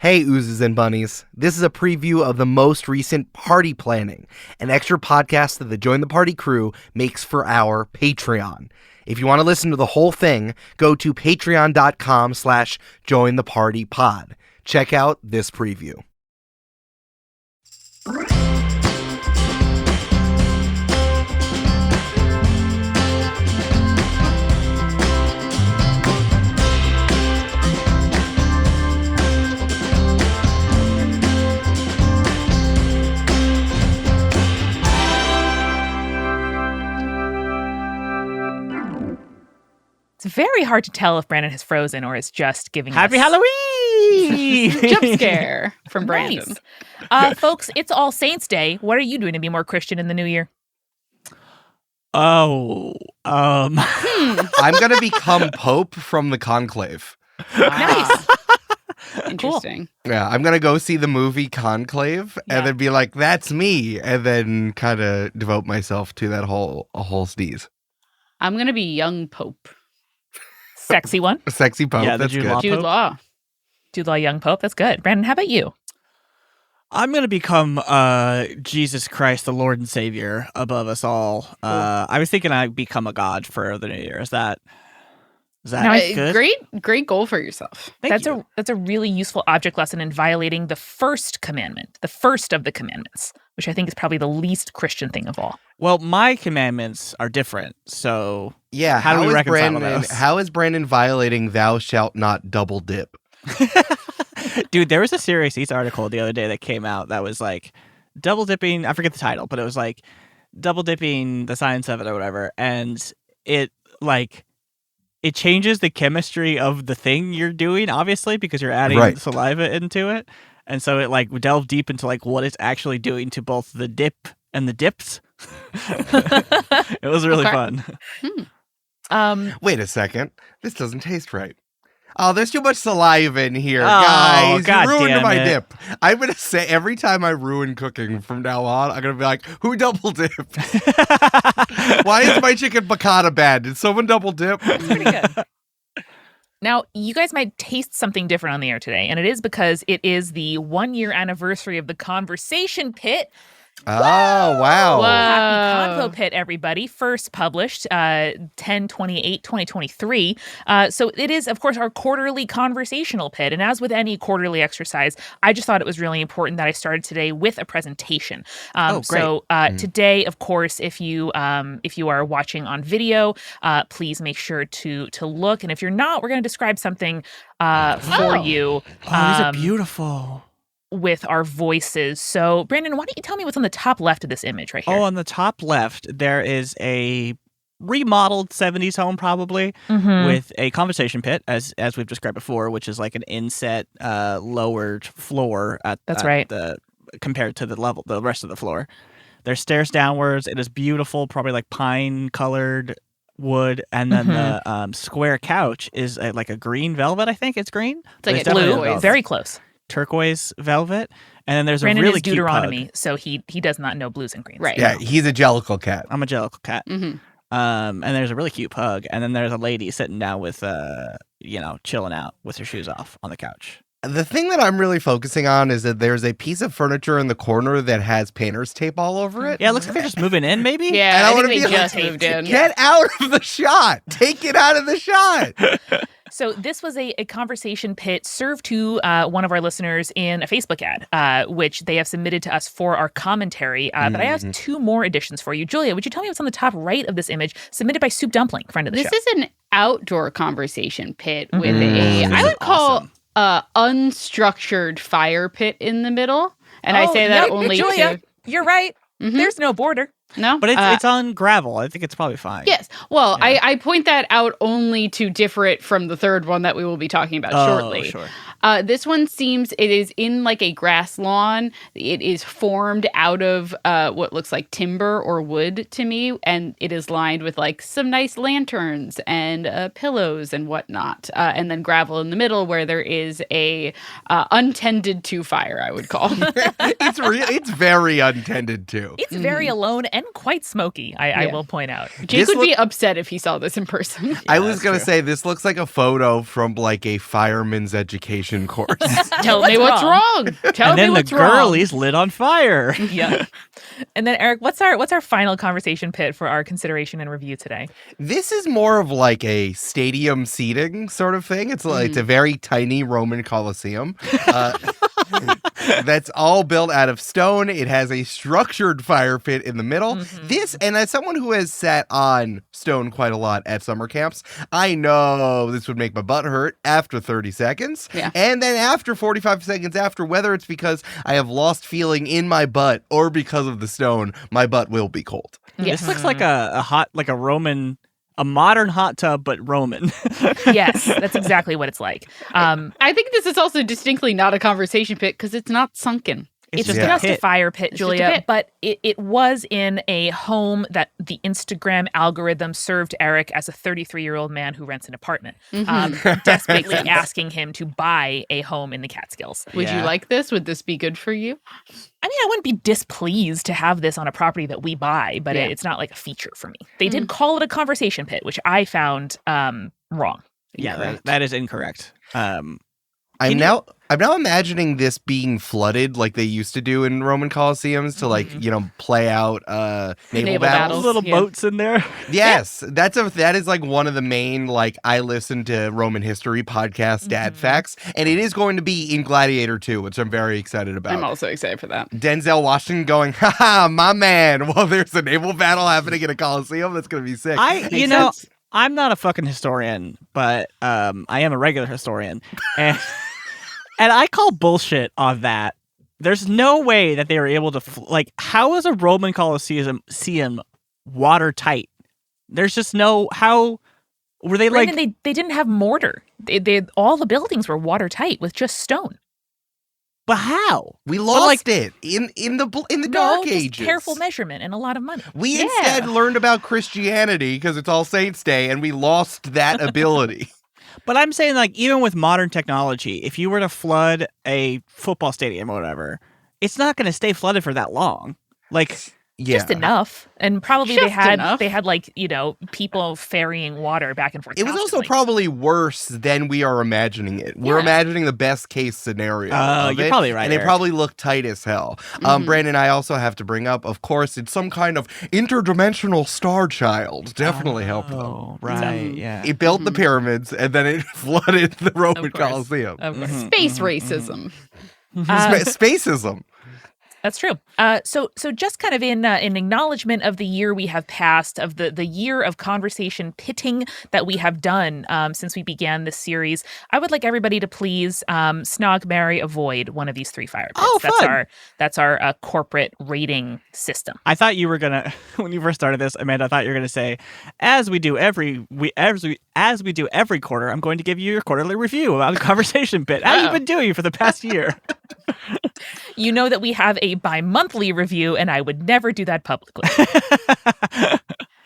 Hey, oozes and bunnies. This is a preview of the most recent Party Planning, an extra podcast that the Join the Party crew makes for our Patreon. If you want to listen to the whole thing, go to patreon.com/jointhepartypod. Check out this preview. It's very hard to tell if Brandon has frozen or is just giving Happy us... Halloween! Jump scare from Brandon. Nice. Folks, it's All Saints Day. What are you doing to be more Christian in the new year? I'm going to become Pope from the Conclave. Nice. Interesting. Yeah, I'm going to go see the movie Conclave and then be like, that's me. And then kind of devote myself to that whole sneeze. I'm going to be young Pope. Sexy one. A sexy Pope, Yeah, the that's Jude good. Law. Jude Pope? Law. Jude Law, young Pope. That's good. Brandon, how about you? I'm going to become Jesus Christ, the Lord and Savior above us all. I was thinking I'd become a god for the new year. Is that good? Great goal for yourself. That's a really useful object lesson in violating the first commandment, the first of the commandments, which I think is probably the least Christian thing of all. Well, my commandments are different, so Yeah, how do we is reconcile Brandon, those? how is Brandon violating thou shalt not double dip? Dude, there was a Serious Eats article the other day that came out that was like double dipping. I forget the title, but it was like double dipping, the science of it or whatever. And it changes the chemistry of the thing you're doing, obviously, because you're adding saliva into it. And so it like delved deep into like what it's actually doing to both the dip and the dips. It was really fun. Wait a second. This doesn't taste right. Oh, there's too much saliva in here, Oh, guys. God You ruined damn my it. dip. I'm going to say every time I ruin cooking from now on, I'm going to be like, who double dipped? Why is my chicken piccata bad? Did someone double dip? Pretty good. Now, you guys might taste something different on the air today, and it is because it is the 1-year anniversary of the Conversation Pit. Oh, wow. Happy Convo Pit, everybody. First published 10/28/2023. So it is, of course, our quarterly conversational pit. And as with any quarterly exercise, I just thought it was really important that I started today with a presentation. Great. So today, of course, if you are watching on video, please make sure to look. And if you're not, we're going to describe something for you. Oh, these are beautiful. With our voices. So, Brandon, why don't you tell me what's on the top left of this image right here? Oh, on the top left, there is a remodeled 70s home, probably, with a conversation pit, as we've described before, which is like an inset lowered floor compared to the rest of the floor. There's stairs downwards. It is beautiful, probably like pine-colored wood, and then the square couch is like a green velvet. I think it's green. It's like It's a definitely Blue, turquoise. very close. turquoise velvet, and then there's Brandon a really is cute Deuteronomy, pug. so he does not know blues and greens. Right. Yeah, he's a jellicle cat. I'm a jellicle cat. Mm-hmm. And there's a really cute pug, and then there's a lady sitting down with chilling out with her shoes off on the couch. The thing that I'm really focusing on is that there's a piece of furniture in the corner that has painter's tape all over it. Yeah, it looks like they're just moving in, maybe. Yeah, And I I wanna think they be just like, moved in. Get out of the shot. Take it out of the shot. So this was a conversation pit served to one of our listeners in a Facebook ad, which they have submitted to us for our commentary. But I have two more additions for you. Julia, would you tell me what's on the top right of this image, submitted by Soup Dumpling, friend of the This show? is an outdoor conversation pit with This I is would call awesome. unstructured fire pit in the middle. And I say that only Julia, to... you're right. Mhm. There's no border. No? But it's on gravel. I think it's probably fine. Yes. Well, Yeah. I point that out only to differ it from the third one that we will be talking about shortly. Sure. This one seems it is in like a grass lawn. It is formed out of what looks like timber or wood to me, and it is lined with like some nice lanterns and pillows and whatnot, and then gravel in the middle where there is a untended to fire, I would call. It's very untended to. It's very alone and quite smoky, I will point out. Jake would be upset if he saw this in person. I was going to say, this looks like a photo from like a fireman's education extension course. Tell me what's wrong. Tell And me then the what's wrong. girlies lit on fire. Yeah. And then Eric, what's our final conversation pit for our consideration and review today? This is more of like a stadium seating sort of thing. It's like it's a very tiny Roman Colosseum. That's all built out of stone. It has a structured fire pit in the middle. This, and as someone who has sat on stone quite a lot at summer camps, I know this would make my butt hurt after 30 seconds. Yeah. And then after 45 seconds after, whether it's because I have lost feeling in my butt or because of the stone, my butt will be cold. Yes. This looks like a modern hot tub, but Roman. Yes, that's exactly what it's like. I think this is also distinctly not a conversation pit because it's not sunken. It's just just a a pit. fire pit, It's just a Julia, pit. but it was in a home that the Instagram algorithm served Eric as a 33-year-old man who rents an apartment, desperately asking him to buy a home in the Catskills. Would you Yeah. like this? Would this be good for you? I mean, I wouldn't be displeased to have this on a property that we buy, but Yeah. it's not like a feature for me. They did call it a conversation pit, which I found wrong. Yeah, Incorrect. that is incorrect. I'm now imagining this being flooded like they used to do in Roman Colosseums to like, play out naval Naval battles. battles. Little Yeah. boats in there. Yes, that is like one of the main like I listen to Roman history podcast dad facts, and it is going to be in Gladiator 2, which I'm very excited about. I'm also excited for that. Denzel Washington going, haha, my man. Well, there's a naval battle happening in a Coliseum. That's going to be sick. You know, I'm not a fucking historian, but I am a regular historian. And and I call bullshit on that. There's no way that they were able to how is a Roman Colosseum watertight? There's just no how were they like Brandon, they didn't have mortar. They all the buildings were watertight with just stone. but how? We lost like- it in the No, Dark just Ages. careful measurement and a lot of money. We instead learned about Christianity because it's All Saints Day, and we lost that ability. But I'm saying, like, even with modern technology, if you were to flood a football stadium or whatever, it's not going to stay flooded for that long. Like, Yeah. Just enough, and probably Just enough. they had like people ferrying water back and forth. It was also constantly. probably worse than we are imagining it. We're Yeah. imagining the best case scenario. Oh, of you're it, probably right, And it Eric. probably looked tight as hell. Brandon, I also have to bring up, of course, it's some kind of interdimensional star child. Definitely helped them. oh, right, yeah. It built the pyramids and then it flooded the Roman course. Colosseum. Of course. Space racism. Spacism. That's true. So just kind of in acknowledgement of the year we have passed, of the year of conversation pitting that we have done since we began this series, I would like everybody to please snog, marry, avoid one of these three fire pits. Oh, fun. That's our corporate rating system. I thought you were gonna when you first started this, Amanda. I thought you were gonna say, as we do every quarter, I'm going to give you your quarterly review about a conversation bit. How you been doing for the past year? You know that we have a bi-monthly review, and I would never do that publicly.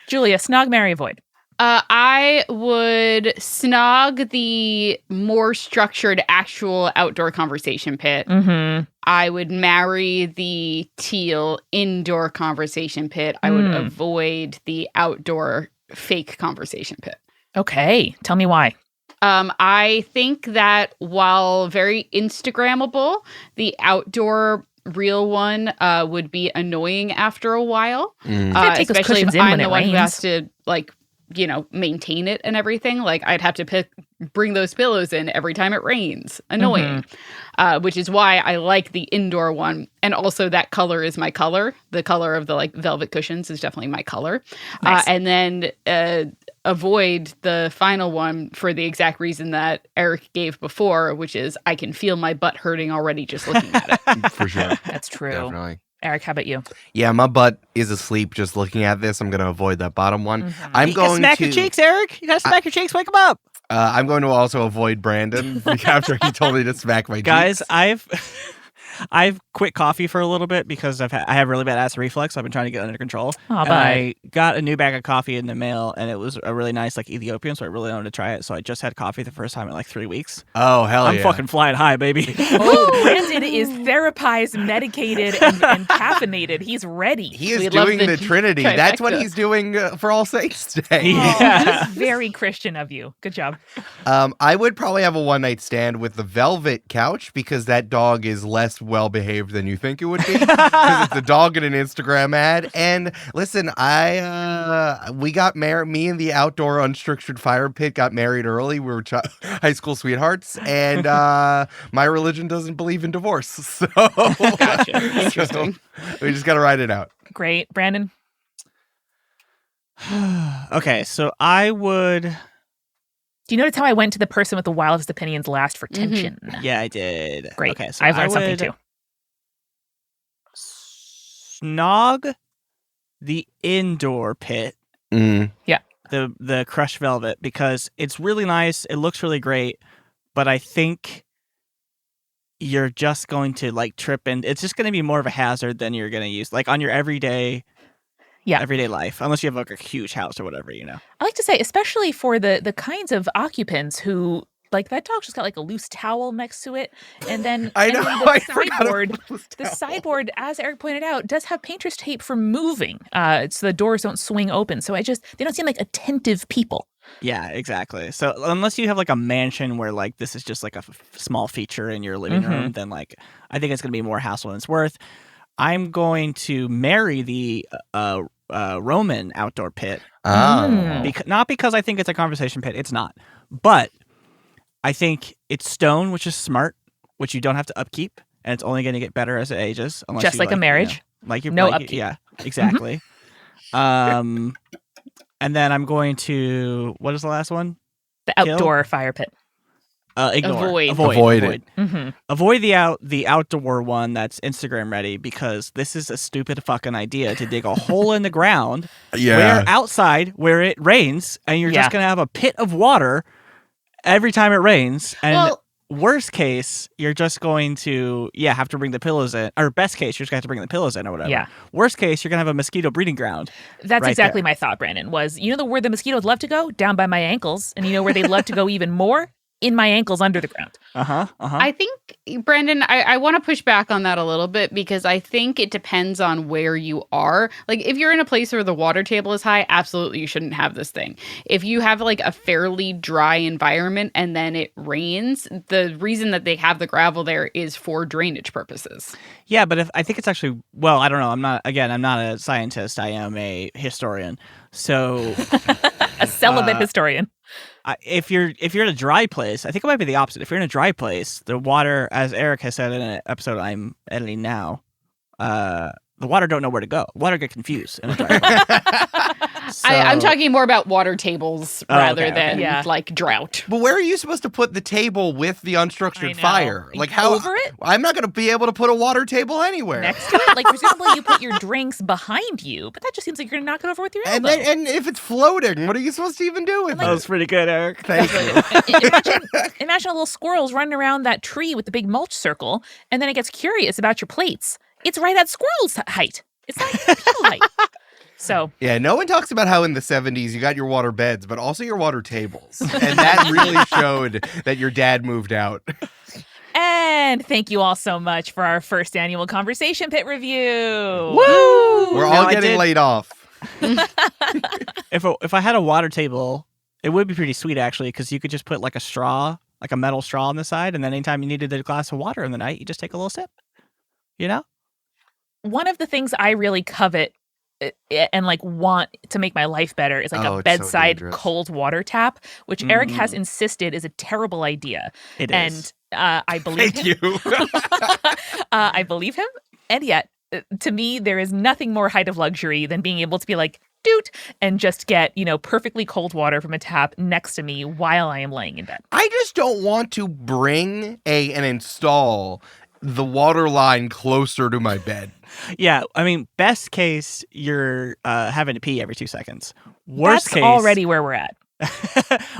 Julia, snog, marry, avoid. I would snog the more structured actual outdoor conversation pit. Mm-hmm. I would marry the teal indoor conversation pit. I would avoid the outdoor fake conversation pit. Okay, tell me why. I think that while very Instagrammable, the outdoor real one would be annoying after a while. Gotta take those Especially if cushions in I'm when the it one who rains. has to maintain it and everything. Like I'd have to bring those pillows in every time it rains. Annoying. Which is why I like the indoor one. And also that color is my color. The color of the like velvet cushions is definitely my color. Nice. And then avoid the final one for the exact reason that Eric gave before, which is I can feel my butt hurting already just looking at it. For sure. That's true. Definitely. Eric, how about you? Yeah, my butt is asleep just looking at this. I'm going to avoid that bottom one. I'm You gotta going smack to your cheeks, Eric. You gotta smack your cheeks. Wake him up, I'm going to also avoid Brandon after he told me to smack my guys. cheeks. I've quit coffee for a little bit because I have really bad acid reflux. I've been trying to get under control. Aw, And bud. I got a new bag of coffee in the mail, and it was a really nice like Ethiopian, so I really wanted to try it. So I just had coffee the first time in like 3 weeks. Oh, hell I'm yeah. fucking flying high, baby. Oh, Brandon is therapized, medicated, and caffeinated. He's ready. He is We love doing the the Trinity. That's what trifecta. he's doing for All Saints Day. Yeah. Oh, very Christian of you. Good job. I would probably have a one-night stand with the velvet couch because that dog is less well-behaved than you think it would be. Because it's a dog in an Instagram ad. And listen, we got married. Me and the outdoor unstructured fire pit got married early. We were high school sweethearts, and my religion doesn't believe in divorce. So, Gotcha. Interesting. so we just got to ride it out. Great. Brandon? Okay, so I would. Do you notice how I went to the person with the wildest opinions last for tension? Yeah, I did. Great. Okay, so I've I learned something would too. Snog the indoor pit, the crushed velvet, because it's really nice. It looks really great, but I think you're just going to like trip, and it's just going to be more of a hazard than you're going to use like on your everyday life, unless you have like a huge house or whatever, you know. I like to say, especially for the kinds of occupants who, like, that dog just got like a loose towel next to it, and then I and know. then the I forgot sideboard. about this The towel. sideboard, as Eric pointed out, does have painter's tape for moving, so the doors don't swing open. So they don't seem like attentive people. Yeah, exactly. So unless you have like a mansion where like this is just like a small feature in your living room, then like I think it's going to be more hassle than it's worth. I'm going to marry the Roman outdoor pit, Oh. not because I think it's a conversation pit. It's not, but I think it's stone, which is smart, which you don't have to upkeep, and it's only going to get better as it ages. Unless Just you, like a marriage. you know, like your No like, upkeep. Yeah, exactly. And then I'm going to, what is the last one? The Kill? outdoor fire pit. Ignore. Avoid it. Mm-hmm. Avoid the outdoor one that's Instagram ready, because this is a stupid fucking idea to dig a hole in the ground where outside where it rains, and you're Yeah. just gonna have a pit of water every time it rains. And Well- worst case, you're just going to have to bring the pillows in, or best case, you're just gonna have to bring the pillows in or whatever. Yeah. Worst case, you're gonna have a mosquito breeding ground. That's Right exactly there. my thought, Brandon, was, you know where the mosquitoes love to go? Down by my ankles. And you know where they love to go even more? In my ankles under the ground. I think, Brandon, I want to push back on that a little bit, because I think it depends on where you are. Like, if you're in a place where the water table is high, absolutely you shouldn't have this thing. If you have like a fairly dry environment and then it rains, the reason that they have the gravel there is for drainage purposes. Yeah, but I think it's actually, well, I don't know. I'm not a scientist. I am a historian. So A celibate historian. if you're in a dry place, I think it might be the opposite. If you're in a dry place, the water, as Eric has said in an episode I'm editing now, the water don't know where to go. Water get confused in a dry place. I'm So- talking more about water tables Oh, rather okay, than okay. Yeah. like drought. But where are you supposed to put the table with the I unstructured know. fire? Like how? Over it? I'm not going to be able to put a water table anywhere. Next to it? Like, presumably you put your drinks behind you, but that just seems like you're going to knock it over with your And elbow. then, and if it's floating, what are you supposed to even do with That it? was pretty good, Eric. Thank you. Imagine a little squirrels running around that tree with the big mulch circle, and then it gets curious about your plates. It's right at squirrel's height. It's not even people height. So Yeah, no one talks about how in the 70s you got your water beds, but also your water tables. And that really showed that your dad moved out. And thank you all so much for our first annual Conversation Pit review. Woo! We're Now, all I getting did- laid off. If I had a water table, it would be pretty sweet actually, because you could just put like a straw, like a metal straw on the side, and then anytime you needed a glass of water in the night, you just take a little sip. You know? One of the things I really covet and like want to make my life better is like Oh, a it's so bedside dangerous. cold water tap, which Eric has insisted is a terrible idea. It And is. I believe Thank him. you. I believe him. And yet, to me, there is nothing more height of luxury than being able to be like, doot, and just get, perfectly cold water from a tap next to me while I am laying in bed. I just don't want to bring and install the water line closer to my bed. Yeah, I mean, best case, you're having to pee every 2 seconds. Worst That's case, already where we're at.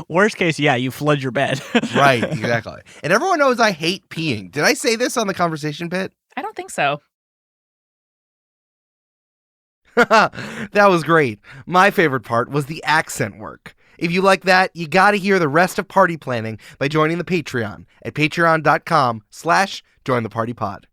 worst case, yeah, you flood your bed. Right, exactly. And everyone knows I hate peeing. Did I say this on the Conversation Pit? think so. That was great. My favorite part was the accent work. If you like that, you got to hear the rest of party planning by joining the Patreon at patreon.com/jointhepartypod.